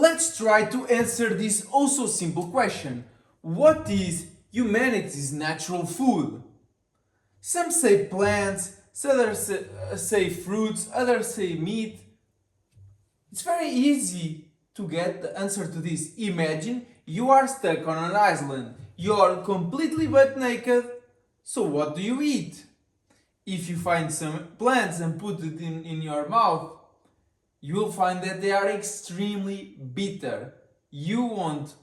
Let's try to answer this also simple question. What is humanity's natural food? Some say plants, others say fruits, others say meat. It's very easy to get the answer to this. Imagine you are stuck on an island. You are completely butt naked. So what do you eat? If you find some plants and put it in your mouth, you will find that they are extremely bitter. You won't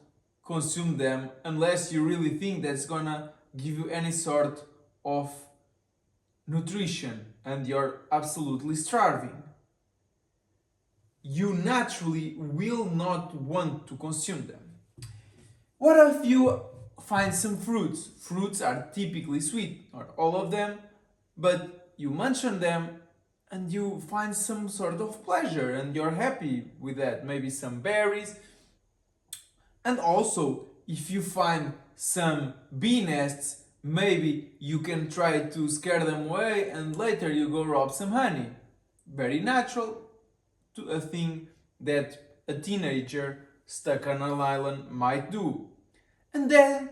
consume them unless you really think that's gonna give you any sort of nutrition and you're absolutely starving. You naturally will not want to consume them. What if you find some fruits? Fruits are typically sweet, not all of them, but you munch on them and you find some sort of pleasure and you're happy with that. Maybe some berries. And also, if you find some bee nests, maybe you can try to scare them away and later you go rob some honey. Very natural to a thing that a teenager stuck on an island might do. And then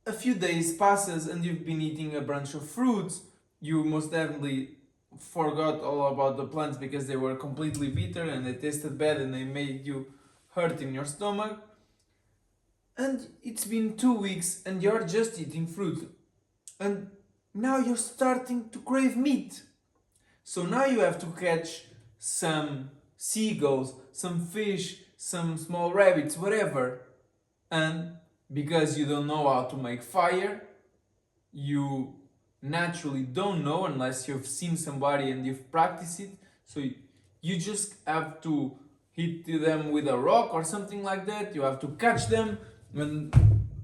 a few days passes and you've been eating a bunch of fruits. You most definitely forgot all about the plants because they were completely bitter and they tasted bad and they made you hurt in your stomach. And it's been 2 weeks and you're just eating fruit. And now you're starting to crave meat. So now you have to catch some seagulls, some fish, some small rabbits, whatever. And because you don't know how to make fire, you naturally don't know unless you've seen somebody and you've practiced it. So you just have to hit them with a rock or something like that. You have to catch them and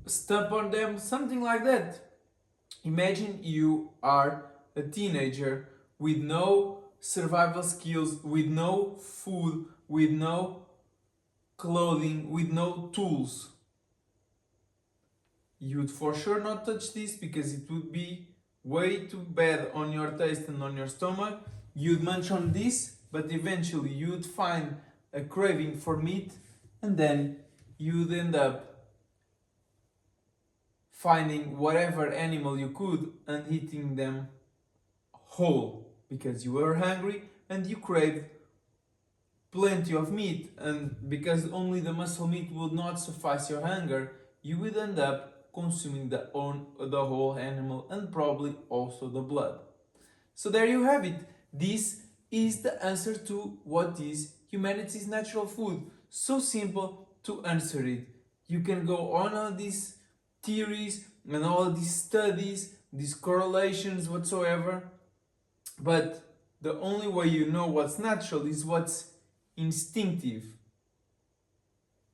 stomp on them, something like that. Imagine you are a teenager with no survival skills, with no food, with no clothing, with no tools. You would for sure not touch this because it would be way too bad on your taste and on your stomach. You'd munch on this, but eventually you'd find a craving for meat and then you'd end up finding whatever animal you could and eating them whole because you were hungry and you craved plenty of meat, and because only the muscle meat would not suffice your hunger, you would end up consuming the whole animal and probably also the blood. So there you have it. This is the answer to what is humanity's natural food. So simple to answer it. You can go on all these theories and all these studies, these correlations whatsoever, but the only way you know what's natural is what's instinctive.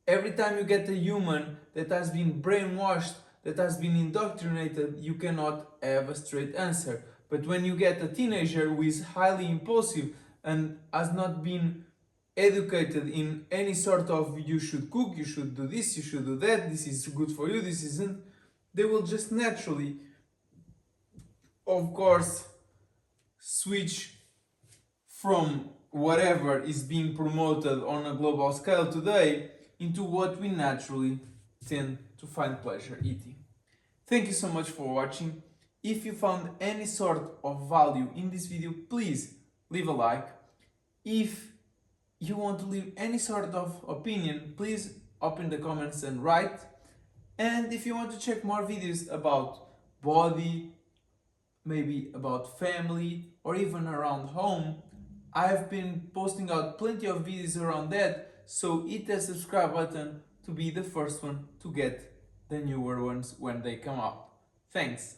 Every time you get a human that has been brainwashed, that has been indoctrinated, you cannot have a straight answer. But when you get a teenager who is highly impulsive and has not been educated in any sort of you should cook, you should do this, you should do that, this is good for you, this isn't, they will just naturally, of course, switch from whatever is being promoted on a global scale today into what we naturally tend to find pleasure eating. Thank you so much for watching. If you found any sort of value in this video, please leave a like. If you want to leave any sort of opinion, please open the comments and write. And if you want to check more videos about body, maybe about family, or even around home, I have been posting out plenty of videos around that, so hit the subscribe button to be the first one to get the newer ones when they come out. Thanks!